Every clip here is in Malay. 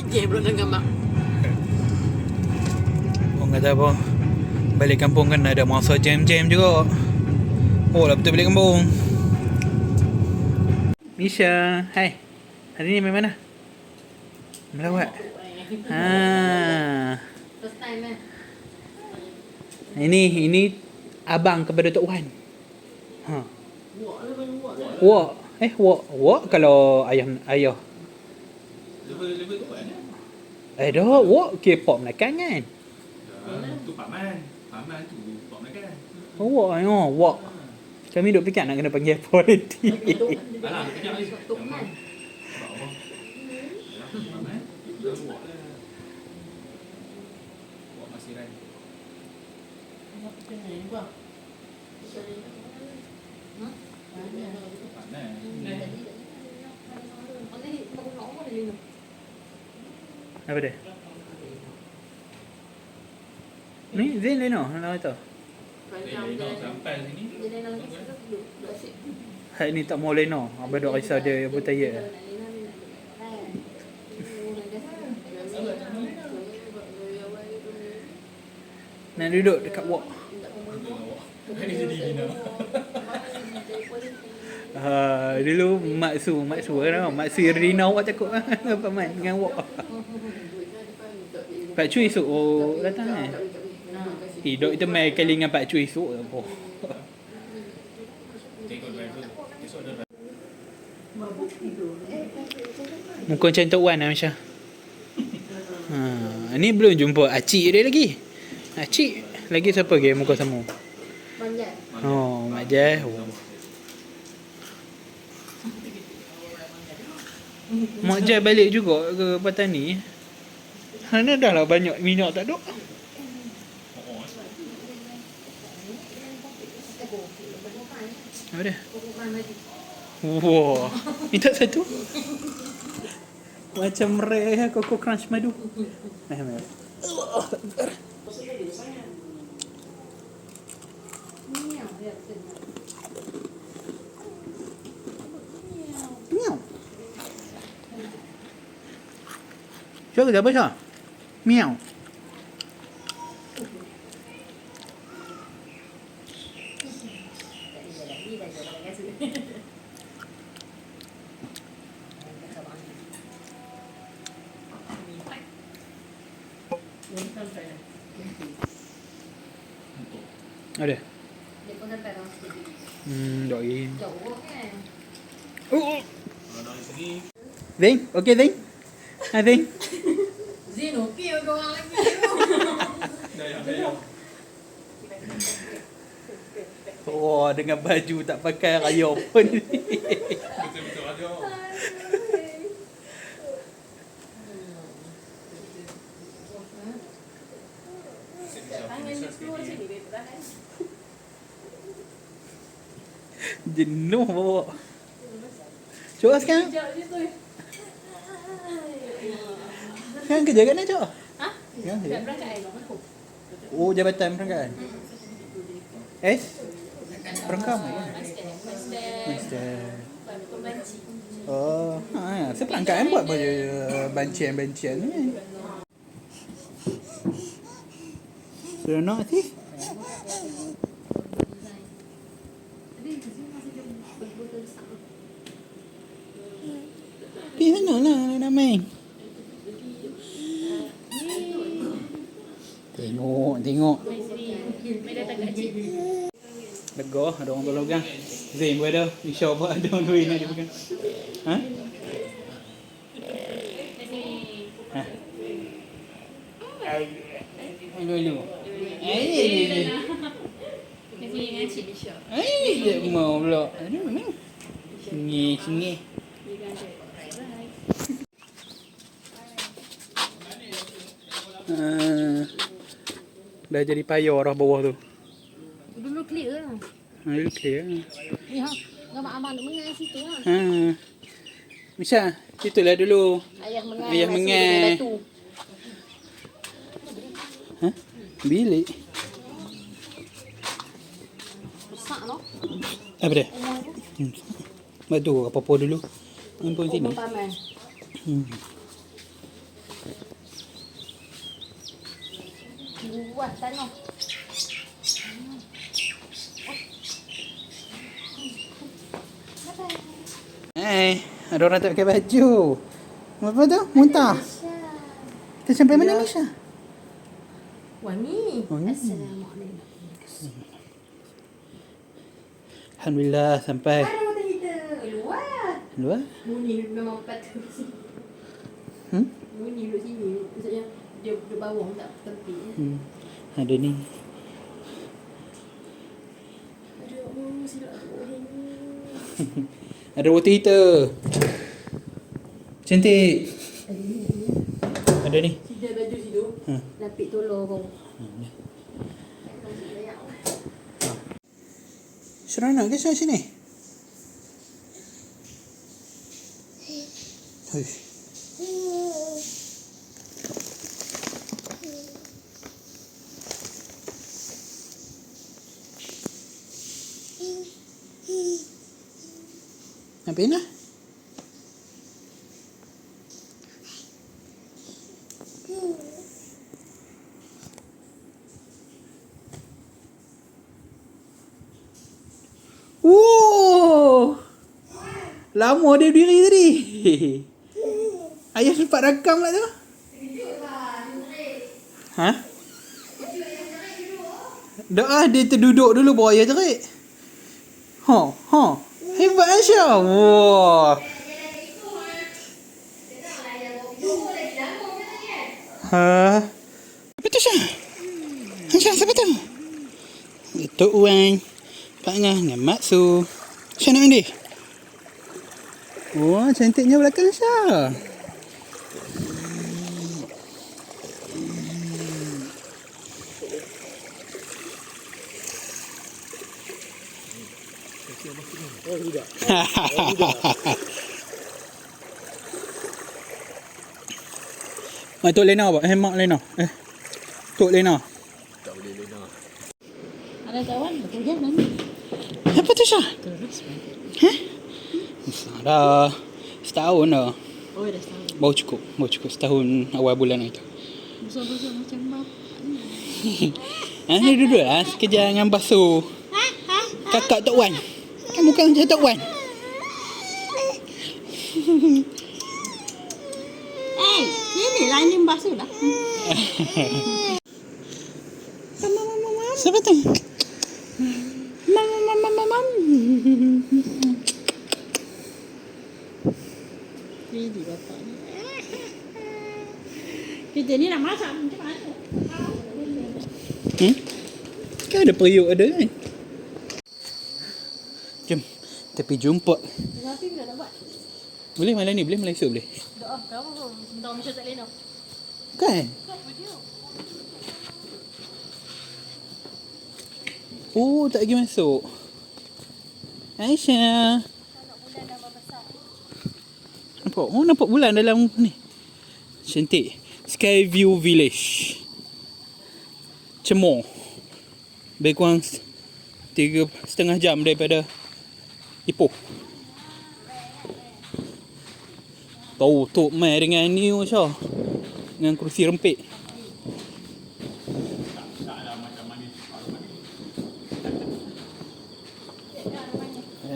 Dia belum nak gambar. Orang kata apa, balik kampung kan ada masa jam-jam juga. Oh lah betul balik kampung. Misha, hai. Hari ni main mana? Melawat. First time lah. Ini abang kepada Tok Wan. Ha. Wak. Wak kalau ayah. Level tu kan? Dah, wak K-pop Melaka kan? Tu Paman. Paman tu Pak Melaka. Wak. Kami duk fikir nak kena panggil apa nanti. Alah, kejap lagi. Tok Man. Sebab apa? Paman. Dah buat lah. Buat masiran. Paman. Apa dia? Ni Zain Leno, nak tahu. Sampai sini. Hai ni tak mau Leno. Abang duk risau dia yang bertanya. Nak duduk dekat wak. Ini jadi Dina. Dulu Mak Su kan. Mak Su Rina awak cakap paman dengan wak. Pak Cui esok datang kan. Dok kita main kali dengan Pak Cui esok apa. Tengok driver. Esok ada driver. Muka macam Tok Wan lah Masya. Ni belum jumpa Acik dia lagi. Acik lagi siapa ke muka sama? Banyak. Mak Jai. Mak Jai balik juga ke Patani. Mana dah lah banyak minyak tak duk. Apa dia? Wah, minta satu. Macam mereh Coco Crunch madu. Meh. Miau. Siapa siapa siapa? Miau. Ada. Dia pun sampai dalam sini. Doi. Jauh kan. Oh. Kalau dari sini. Zing, okey Zing. Zing. Zin okey ke orang lagi. Dah. Oh, dengan baju tak pakai raya pun. Betul-betul ada. Jenuh bawa. Cuba sekarang. Sekarang kerja kat mana Cok? Ha? Sekarang kerja. Berangkat Oh, jabatan perangkaan. S? Perangkam ke? Master. Oh, seperangkaan buat baju bancian-bancian ni. Seronok sih. Pergi sana lah nak main. Tengok. Lega, ada orang tolong pegang. Zain pun ada. Isya pun ada orang duit nak dia pegang. Ha? Hello. Dia mau pula. Aduh, mana? Sini. Dah jadi payah orang bawah tu. Dulu clear lah. Dulu clear. Ni ha. Gambar abang duk mengai situ lah. Misha, situlah dulu. Ayah Ayah mengai. Bilik. Rusak noh. Apa dia? Batu apa-apa dulu. Handphone sini. Paman. Buat tanah. Ada orang tak pakai baju. Apa tu? Muntah. Kita sampai mana Misha? Wangi. Wangi. Assalamualaikum. Alhamdulillah sampai. Ada motor kita. Luar. Luar? Bunyi memang patut. Bunyi duduk sini. Maksudnya dia bawang tak tepi. Ada ni. Aduh, silap tu. Ada roti kita. Cantik. Ada ni. Kita baju situ. Lapik tolong kau. Seronok ke sini? Huish. Apa ini? Wow! Lama dia berdiri tadi. Ayah sempat rakam lah tu. Ha? Dah dia terduduk dulu bawa ayah jerit. Hebat Aisyah. Wah. Ha. Apa tu Syah? Aisyah siapa tu? Tok Wan. Pak Ngah dengan Mak Su. Syah nak mandi? Wah, cantiknya belakang Syah. Tok Lena apa? Mak Lena. Tok Lena. Tak boleh Lena. Ada kawan bekerja nanti. Apa tu Syah? Hah? Dah setahun dah. Oh, dah tahu. Baru cukup setahun awal bulan itu. Besar-besar macam bapa. Ni duduk lah sekejap dengan basuh. Kakak Tok Wan. Kan bukan macam Tok Wan. Sini lah ini basuh lah. Siapa tu? Mam. Ini bapa ni. Kita ni nak masak macam mana? Kan ada periuk ada kan? Jom, kita pergi jumpa. Tapi bila nak buat? Boleh malam ni, boleh Malaysia boleh. Dah, kamu sebentar Misha tak lena. Kan? Oh, tak lagi masuk. Aisyah. Nampak bulan dalam ni. Cantik. Skyview Village. Cemor. Lebih kurang 3.5 jam daripada Ipoh. Tahu Tok Mai dengan ni Syah. Dengan kerusi rempit.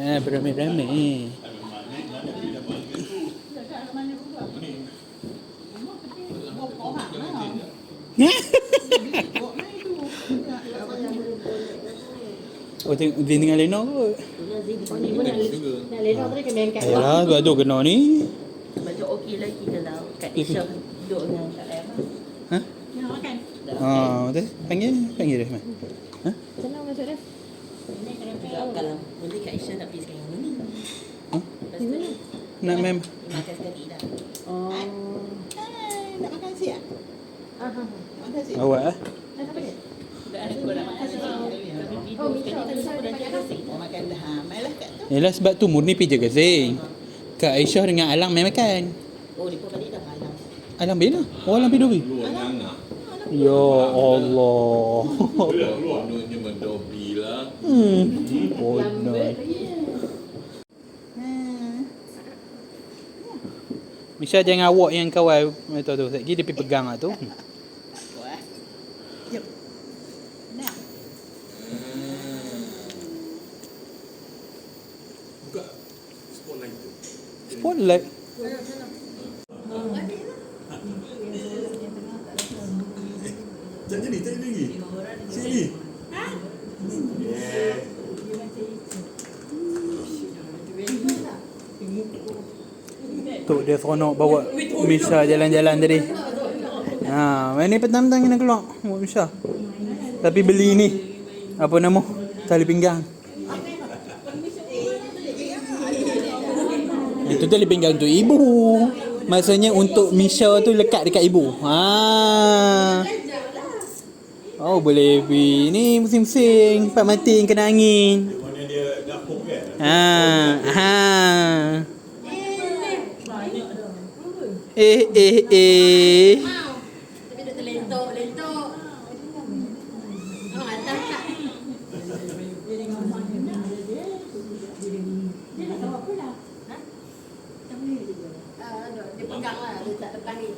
Beramai-ramai. Oh, tengok Zin dengan Lena kot. Nak lena tadi kena angkat. Ayalah, baju kena ni. Baju okey lagi kalau Kak Isha duduk dengan Kak Lema. Ha? Nak makan? Betul. Panggil dia. Ha? Senang masuk dah. Kalau boleh Kak Isha nak pergi sekarang ni. Ha? Lepas tu Nak mem. makan sekali dah. Oh. Nak makan siap? Makan siap? Awak ah. Siapa dia? Dah ada kau nak makan sekali. Kami video sekali tadi siapa dah jaga sih. Mau makan dah. Mainlah kat tu. Yalah sebab tu Murni pergi jaga Zing. Kak Aisyah dengan Alang main makan. Oh, dia pun balik dah malam. Alang bila? Oh, Alang pergi Dobi. Luar Nana. Ya Allah. Luarnya mendobi lah. Oh no. Misha jangan awak yang kawal tu tu. Sekejap dia pergi pegang lah tu. Spotlight. Tak jadi lagi. Sini. Tu dia seronok bawa Misha jalan-jalan tadi. Ni petang-petang kena keluar bawa Misha. Tapi beli ni. Apa nama? Tali pinggang. Itu tali pinggang tu ibu. Maksudnya untuk Misha tu lekat dekat ibu. Oh boleh pergi. Ni pusing-pusing. Pak mati kena angin. Mana dia dapur kan? Tapi dia terlentok. Atas tak? Dia pegang lah. Dia tak lepas ni.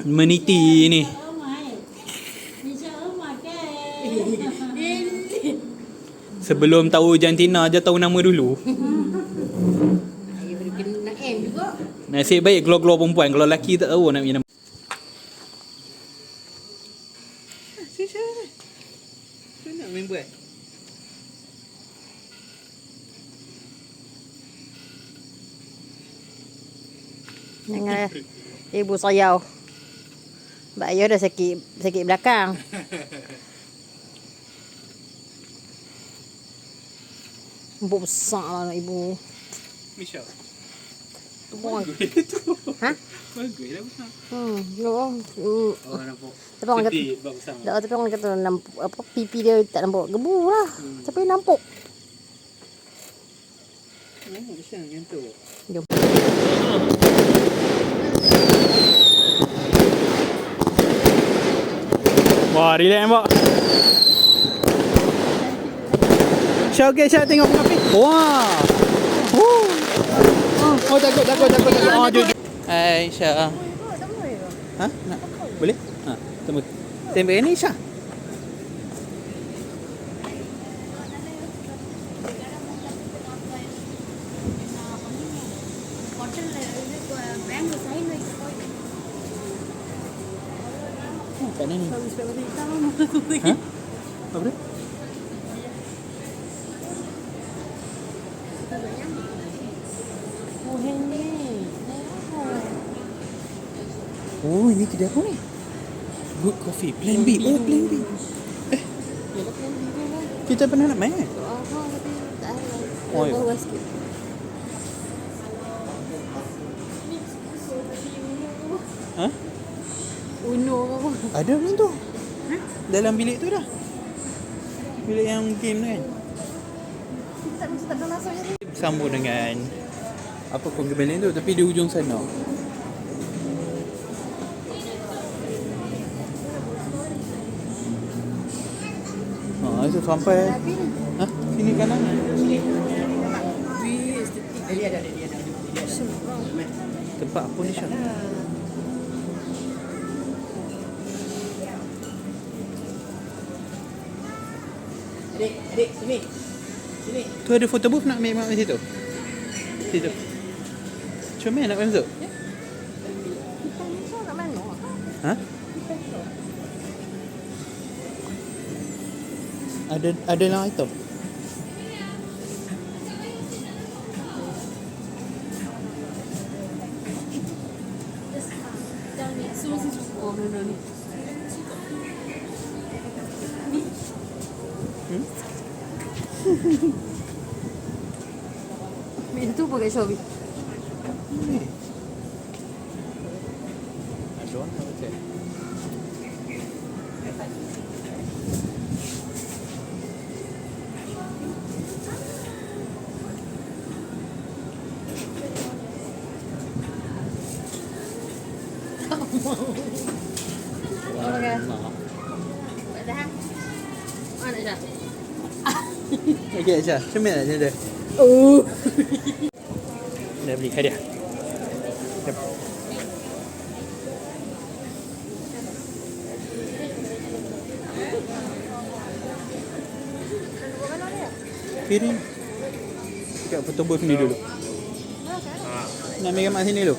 Meniti ni. Sebelum tahu jantina je tahu nama dulu. Kena M juga. Nasib baik keluar-keluar perempuan. Kalau lelaki tak tahu nak punya nama. Tu nak main buat. Jangan ibu sayau. Mbak Ayu dah sakit belakang. Empuk besar lah anak ibu. Misha. Tu pun. Ha? Bagus lah besar. Nampak. Tapi orang kata, Sedih bab besar. tapi orang kata nampak apa pipi dia tak nampak gebu lah. Tapi nampak. Besar macam tu. Jom. Wah, relax nampak. Syah okey, Syah tengok api. Wah. Oh, takut. Oh, jujur. Hai, Syah. Ha? Nak? Boleh? Tembak ni, Syah. Kat mana ni? Ha? Apa dia? Oh, ini kedai apa ni? Good Coffee. Plan B. Oh, Plan B. Kita pernah nak main kan? Oh, ya. Ha? Uno ke apa? Ada macam tu. Dalam bilik tu dah. Bilik yang game tu kan. Tak pernah masuk je ni. Sambung dengan apa penggembalan tu tapi di ujung sana. Itu sampai. Ha? Sini kanan. Dia ada. Tempat apa ni Syah? Adik, sini. Tu ada photo booth nak ambil mak di situ. Situ. Comel nak masuk. Nak mana? Ha? Ada lah itu. Oh, no. Itu pun kat Shopee. Ada orang nak cek. Okey. Dah. Mana dah? Okey Syah, comel tak macam tu? Dah beli hadiah. Jom. Piring. Dekat photo booth ni dulu. Nak ambil gambar sini dulu.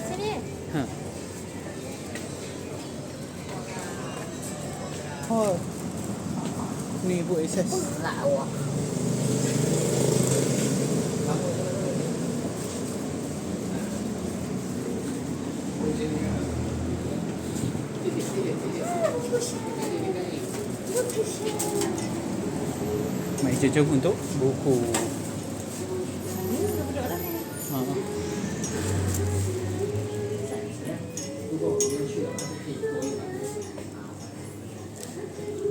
Sini. Ha. Oh. Ni buat access. Lawak. Meja jom untuk buku. Ha.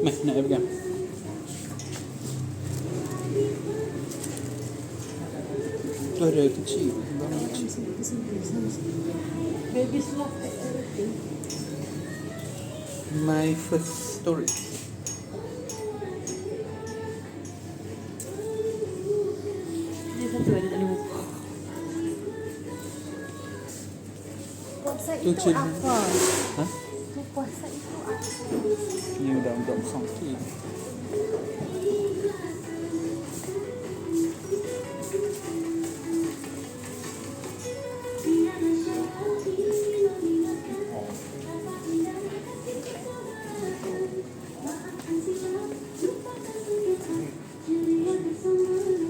Meh, nak pegang. Tu ada kecil. Barang kecil. Baby slot. My first story. Dia satu ada tak ada buku. Puasa Tu itu cik. apa? Ha? Tu puasa itu apa? Ni dah untuk songki.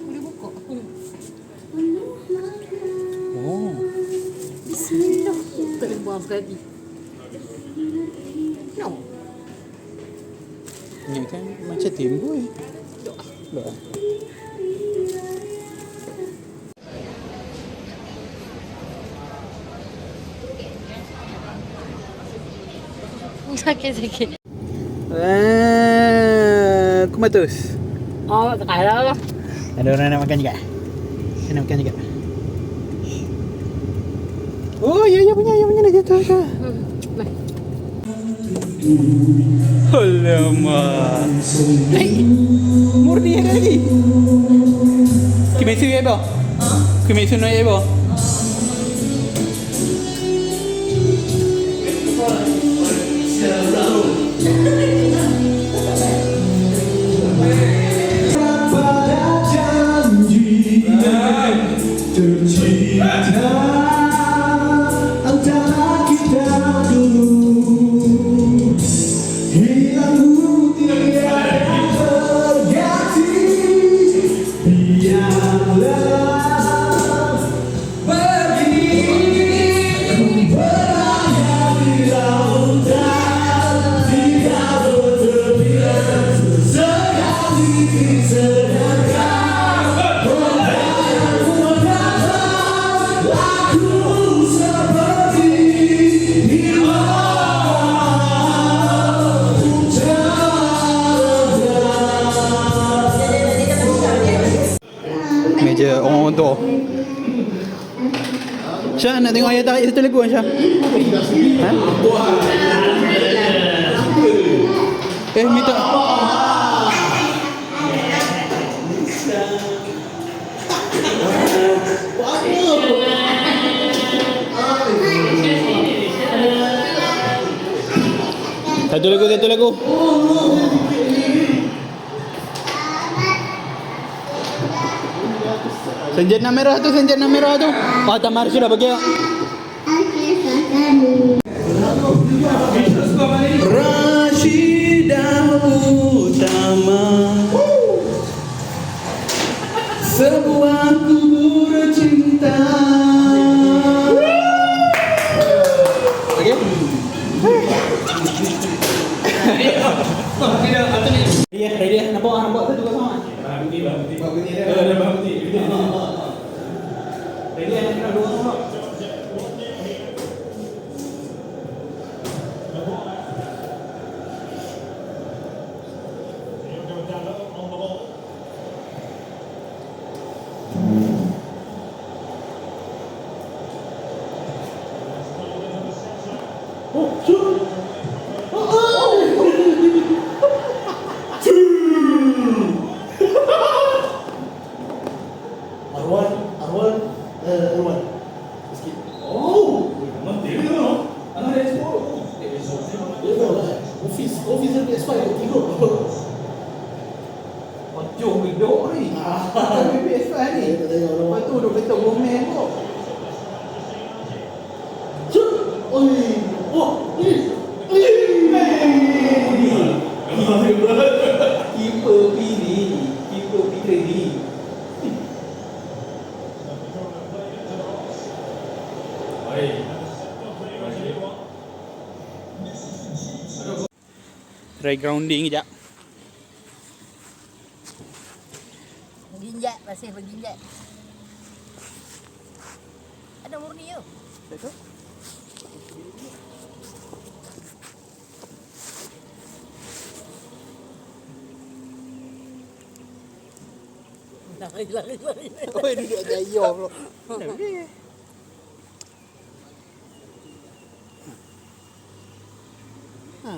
Boleh buka. Oh. Bismillah. Tak boleh buang sekali. No. Ni kan macam timbul. Doa. Sakit-sakit. Kumatus. Oh, sekarang lah. Ada orang nak makan juga? Saya nak makan juga. Oh, ya punya dah jatuh dah. Baik. Alamak. Murni ada lagi. Kimetsu ya ba? Kimetsu no ya ba? Meja orang tu. Syah nak tengok ayat tarik satu lagu kan Syah? Ha? Minta. Satu lagu. Senjana merah tu. Oh, Tamar sudah bagi. Rashidah Utama, sebuah kubur cinta. Okey. Ready ya? Nampak satu kosong. Ready ya? Nak dua kosong. Arwan. Sikit. Oh, memang dia tu. Anak dia semua. Dia tahu lah. Office dia PS5 tidur. Macam gedok ni. Try grounding kejap. Berginjat, masih berginjat. Ada murni tu. Betul? Lari. Oh, duduk gaya pula. Ha.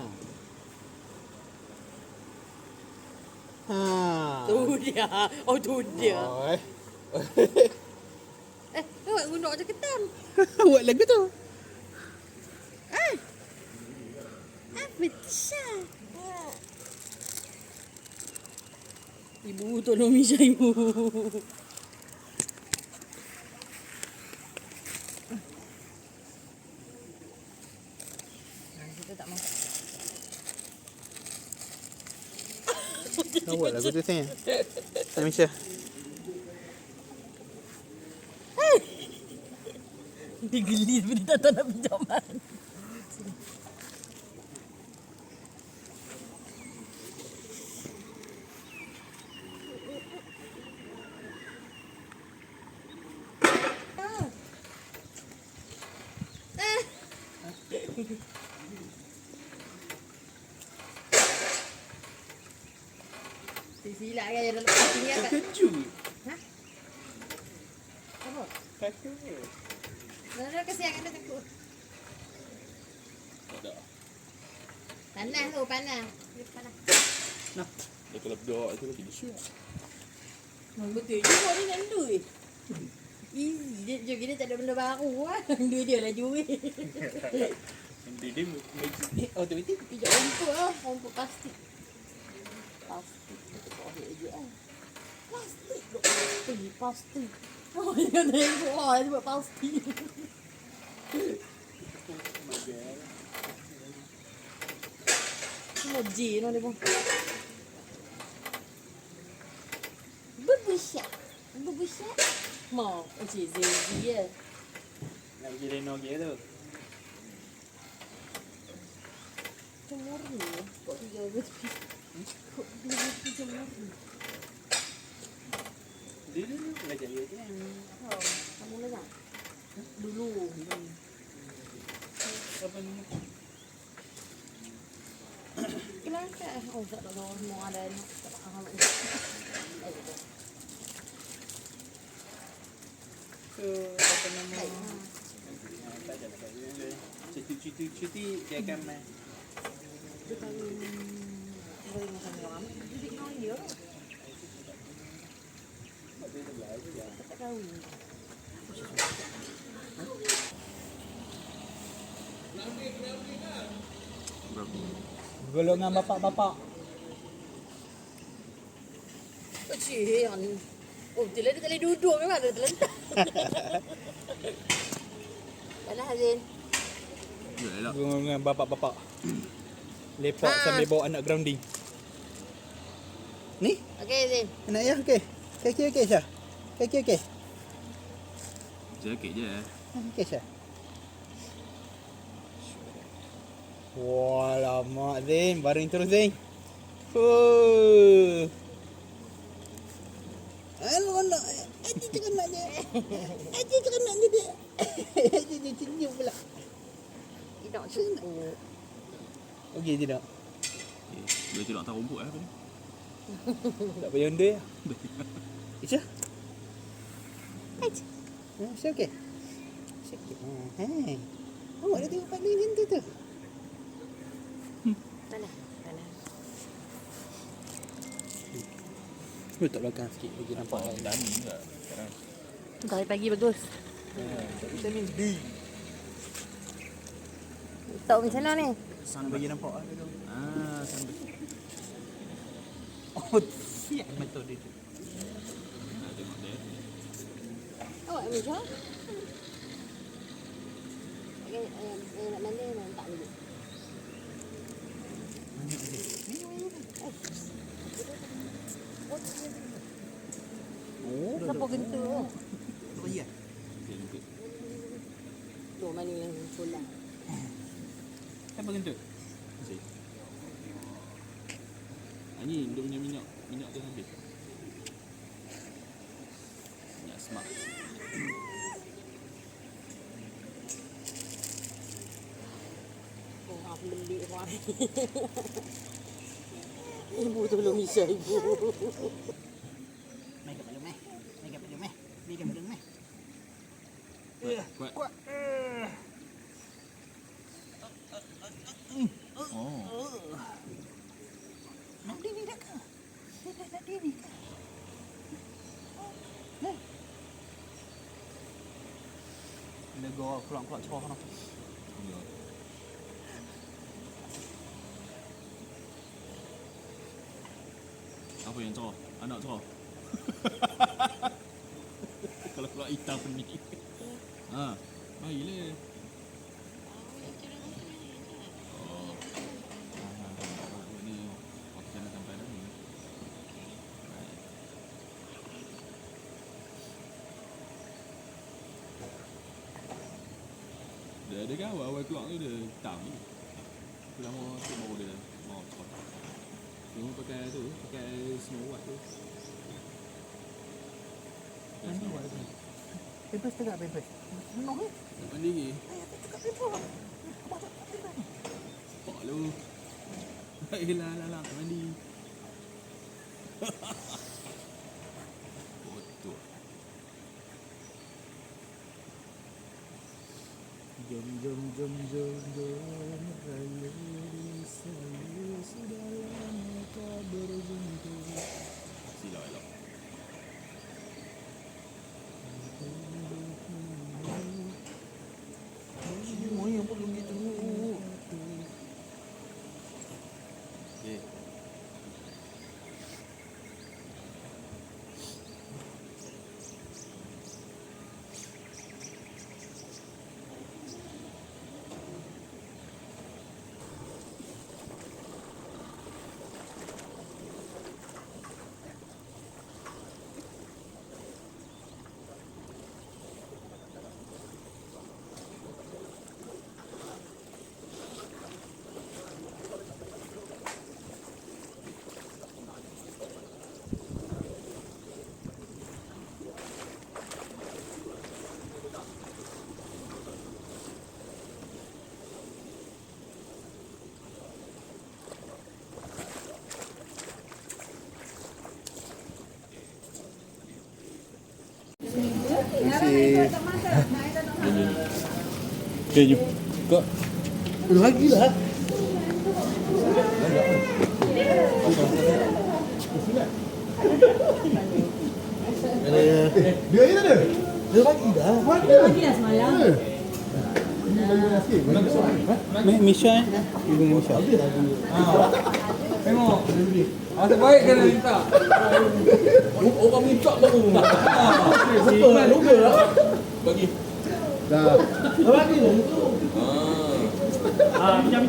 Ha. Tu dia. Oh, tu dia. Oi. Awak guna macam ketam. Buat lagu tu. Besar. Ibu tolong Misha ibu. Kita tak makan. Kau buat lagu tu saya. Misha. Dia geli tapi dia tak nak pinjaman. Silap kan yang dalam sini kan? Keju. Ha? Apa? Kaki. Nara kesian kan takut. Tak. Panas tu, panas. Dia panas. Nah. Dia kalau berdoa itu lagi disyuk. Betul juga ni nak duit. Easy. Dia juga kita tak ada benda baru lah. Duit dia lah duit. Dia Automatik. Pijak rumput lah. Rumput plastik. Plastik. Plastik. Oh, dia kata tengok lah. Dia buat plastik. Semua J no dia pun. Berbusyak. Mau. Cik Zezi ya. Nak pergi Reno ke tu? Cemur ni. Kok 3 tepi. Kok 3 tepi cemur ni. Dulu belajar dia tu. Oh, kamu lagi? Dulu. Kapan ni? Kenapa? Oh, tak tahu mau ada ni. Tak faham. So, apa nama? Tak ada lagi. Cuti dia akan main. Bukan boleh makan orang. Jadi kau dia. Tak tahu. Golongan bapak-bapak. Cik, yang ni. Oh, betul lah dia tak boleh duduk memang dia terlentak. Mana Hazin? Golongan bapak-bapak. Lepak sambil bawa anak grounding. Ni? Okey Hazin. Anak ya okey. Kaki okey Syah. Kaki okey. Jakit je. Okey Syah. Wah, lama Zain. Baring terus Zain. Halo anak. Aji cakap nak dia. Aji cakap nak dia. Aji dia senyum pula. Tidak cukup. Okey tidak? Dia tidak tahu rumput apa ni. Tak payah under ya. Isha? Aji. Isha okey? Sikit. Hai. Awak dah tengok pandai macam tu. Mana? Mana? Letak belakang sikit bagi nampak. Dani juga sekarang. Dari pagi bagus. Vitamin D. Tahu macam mana ni? Sang bagi nampak lah dulu. Sambil. Oh, siap metode dia. Tengok dia. Awak ambil macam mana? Nak mana nak tak dulu. Oh, Siapa gentur? oh ya. Tu mana yang pulang. Siapa kentut? Ni dia punya minyak tu habis. Minyak smart. Oh, aku beli orang. Ibu tolong Misha ibu. Mai kat belum eh. Mai kat belum eh. Mai kat belum eh. Kuat. Oh. Nak diri dah ke? Nak diri ke? Dia go keluar cawah nak. Ya. Apa yang cerah? Anak cerah. Kalau keluar hitam ni. Ha, baiklah. Oh. Ni waktu kena sampai dah ni. Baik. Dia ada kan awal keluar tu dia hitam ni. Tu lama tu baru dia mau cerah. Dia pakai tu, pakai Snow White tu. Pakai Snow White tu. Pampers tegak pampers. Noh eh. Nak mandi lagi? Ayah tak cakap pampers. Abang cakap pampers ni. Pak lu. Baiklah, nak mandi. Betul. Jom Raya di saya sudah lama tak berjumpa. Silau elok. Semua yang perlu gitu. Okay. Okay, jom. Kak. Lagi lah. Dia air ada? Dia bagi dah. Lagi dah semalam. Misha Ibu Misha. Tengok. Ada baik kena minta. Orang minta baru. Betul lah, lupa lah. Bagi. Dah. Dah bagi dah. Pinjam.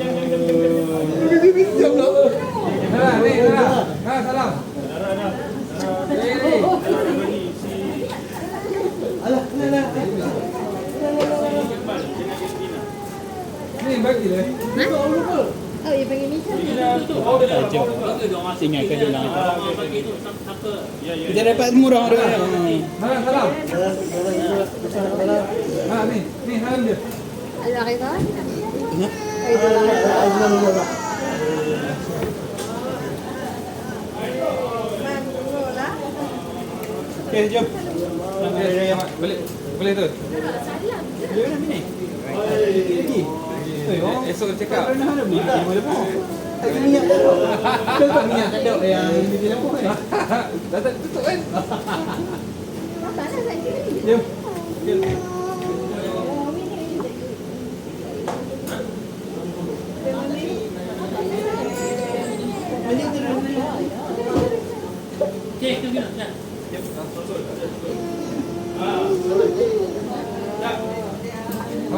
Pinjam lah. Ni, salam. Alah, nah. Ni bagi dah. Lupa. Oh, dia panggil Misha. Ingatkan dia lang. Kita dapat murah dia. Salam. Ni salam dia. Ada kereta? Okay, jom. Boleh tu. Dia dah ni. Esok cakap. Tak kena minyak dah. Kau tak minyak tak ada yang di lampu kan? Dah tak tutup kan? Jom.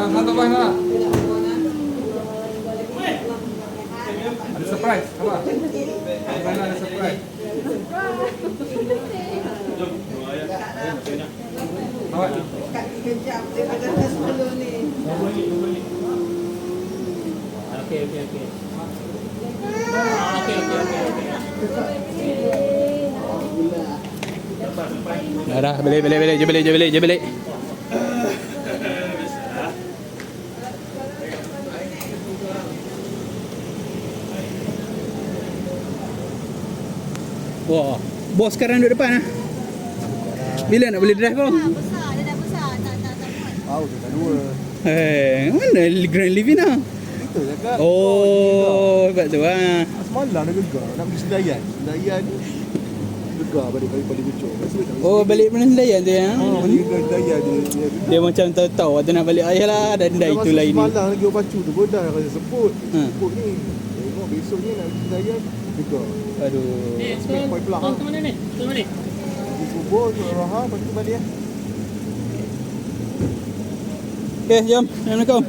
Satu bang lah. Ada surprise, apa? Ada surprise. Awak. Kejap daripada sebelum ni. Okay. Okey. Dah, balik. Je balik. Wah, bos sekarang duduk depan ah. Bila nak boleh drive kau? Besar, dia dah besar. Tak muat. Tahu tu tak dua. Mana Grand Livina? Itu cakap. Oh, sebab tu ah. Semalam dia gegar nak pergi Sedayan. Sedayan ni gegar balik Bucok. Oh, balik mana Sedayan tu ya? Balik ke Sedayan dia. Dia macam tahu waktu nak balik ayah lah dan dah itu lain ni. Semalam lagi orang pacu tu pun dah rasa sebut. Ha. Sebut ni. Tengok besoknya nak pergi Sedayan gegar. Aduh. Sampai pulang. Ke mana ni? Ke mana ni? Pergi subuh tu Raha lepas tu balik. Okay, jom. Assalamualaikum.